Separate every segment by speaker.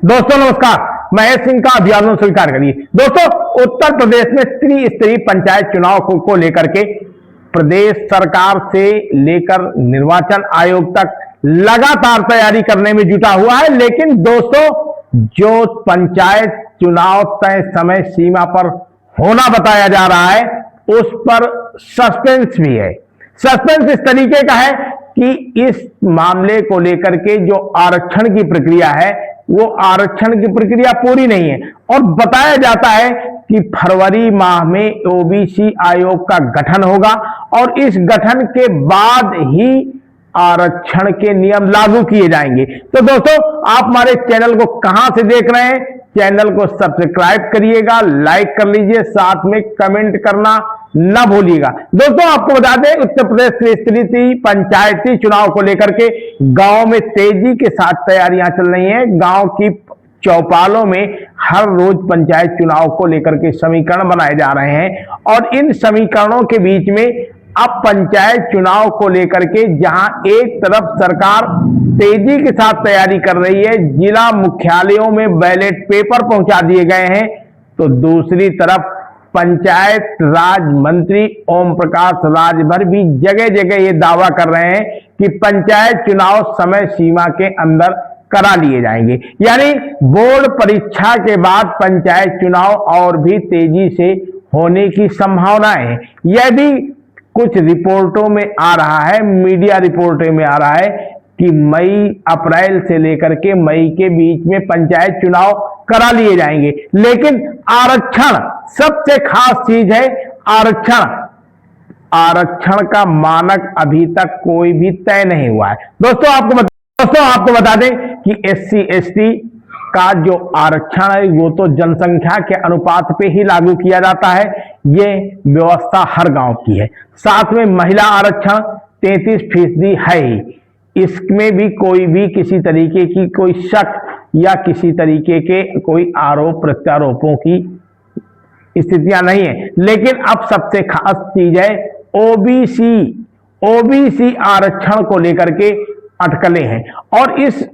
Speaker 1: दोस्तों नमस्कार, महेश सिंह का अभिवादन स्वीकार करिए। दोस्तों, उत्तर प्रदेश में त्रिस्तरीय पंचायत चुनाव को लेकर के प्रदेश सरकार से लेकर निर्वाचन आयोग तक लगातार तैयारी करने में जुटा हुआ है। लेकिन दोस्तों, जो पंचायत चुनाव तय समय सीमा पर होना बताया जा रहा है, उस पर सस्पेंस भी है। सस्पेंस इस तरीके का है कि इस मामले को लेकर के जो आरक्षण की प्रक्रिया है, वो आरक्षण की प्रक्रिया पूरी नहीं है और बताया जाता है कि फरवरी माह में ओबीसी आयोग का गठन होगा और इस गठन के बाद ही आरक्षण के नियम लागू किए जाएंगे। तो दोस्तों, आप हमारे चैनल को कहां से देख रहे हैं? चैनल को सब्सक्राइब करिएगा, लाइक कर लीजिए, साथ में कमेंट करना ना भूलिएगा। दोस्तों, आपको बता दें, उत्तर प्रदेश त्रिस्तरीय पंचायती चुनाव को लेकर के गांव में तेजी के साथ तैयारियां चल रही हैं। गांव की चौपालों में हर रोज पंचायत चुनाव को लेकर के समीकरण बनाए जा रहे हैं और इन समीकरणों के बीच में अब पंचायत चुनाव को लेकर के जहां एक तरफ सरकार तेजी के साथ तैयारी कर रही है, जिला मुख्यालयों में बैलेट पेपर पहुंचा दिए गए हैं, तो दूसरी तरफ पंचायत राज मंत्री ओम प्रकाश राजभर भी जगह जगह ये दावा कर रहे हैं कि पंचायत चुनाव समय सीमा के अंदर करा लिए जाएंगे। यानी बोर्ड परीक्षा के बाद पंचायत चुनाव और भी तेजी से होने की संभावनाएं है। यह भी कुछ रिपोर्टों में आ रहा है, मीडिया रिपोर्टों में आ रहा है कि मई अप्रैल से लेकर के मई के बीच में पंचायत चुनाव करा लिए जाएंगे। लेकिन आरक्षण सबसे खास चीज है। आरक्षण का मानक अभी तक कोई भी तय नहीं हुआ है। दोस्तों, आपको बता दें कि SC ST का जो आरक्षण है, वो तो जनसंख्या के अनुपात पे ही लागू किया जाता है। ये व्यवस्था हर गांव की है। साथ में महिला आरक्षण 33% है ही। इसमें भी कोई भी किसी तरीके की कोई शक या किसी तरीके के कोई आरोप प्रत्यारोपों की स्थितियां नहीं है। लेकिन अब सबसे खास चीज है ओबीसी आरक्षण को लेकर के अटकलें हैं और इस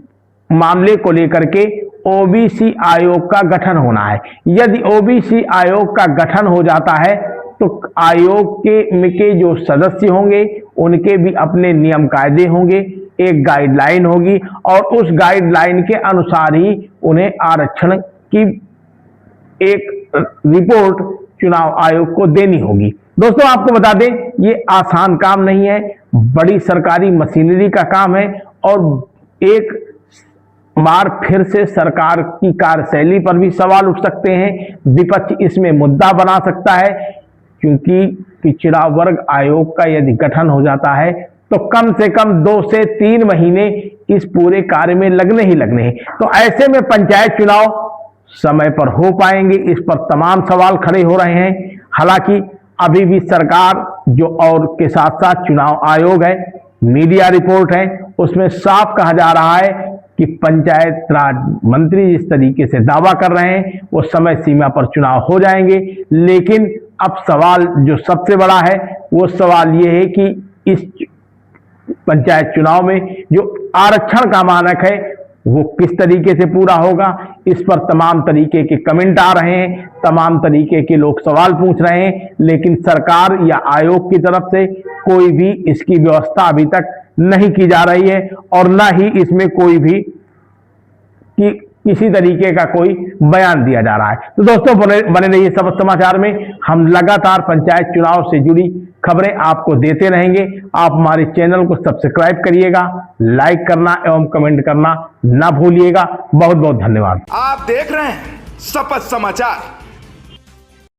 Speaker 1: मामले को लेकर के ओबीसी आयोग का गठन होना है। यदि ओबीसी आयोग का गठन हो जाता है तो आयोग के जो सदस्य होंगे, उनके भी अपने नियम कायदे होंगे, एक गाइडलाइन होगी और उस गाइडलाइन के अनुसार ही उन्हें आरक्षण की एक रिपोर्ट चुनाव आयोग को देनी होगी। दोस्तों, आपको बता दें, ये आसान काम नहीं है, बड़ी सरकारी मशीनरी का काम है और एक बार फिर से सरकार की कार्यशैली पर भी सवाल उठ सकते हैं। विपक्ष इसमें मुद्दा बना सकता है, क्योंकि पिछड़ा वर्ग आयोग का यदि गठन हो जाता है तो कम से कम 2 से 3 महीने इस पूरे कार्य में लगने हैं। तो ऐसे में पंचायत चुनाव समय पर हो पाएंगे, इस पर तमाम सवाल खड़े हो रहे हैं। हालांकि अभी भी सरकार जो और के साथ साथ चुनाव आयोग है, मीडिया रिपोर्ट है, उसमें साफ कहा जा रहा है कि पंचायत राज मंत्री जिस तरीके से दावा कर रहे हैं, वो समय सीमा पर चुनाव हो जाएंगे। लेकिन अब सवाल जो सबसे बड़ा है, वो सवाल ये है कि इस पंचायत चुनाव में जो आरक्षण का मानक है, वो किस तरीके से पूरा होगा। इस पर तमाम तरीके के कमेंट आ रहे हैं, तमाम तरीके के लोग सवाल पूछ रहे हैं, लेकिन सरकार या आयोग की तरफ से कोई भी इसकी व्यवस्था अभी तक नहीं की जा रही है और ना ही इसमें कोई भी किसी तरीके का कोई बयान दिया जा रहा है। तो दोस्तों, बने रहिए सब समाचार में। हम लगातार पंचायत चुनाव से जुड़ी खबरें आपको देते रहेंगे। आप हमारे चैनल को सब्सक्राइब करिएगा, लाइक करना एवं कमेंट करना ना भूलिएगा। बहुत बहुत धन्यवाद।
Speaker 2: आप देख रहे हैं शपथ समाचार।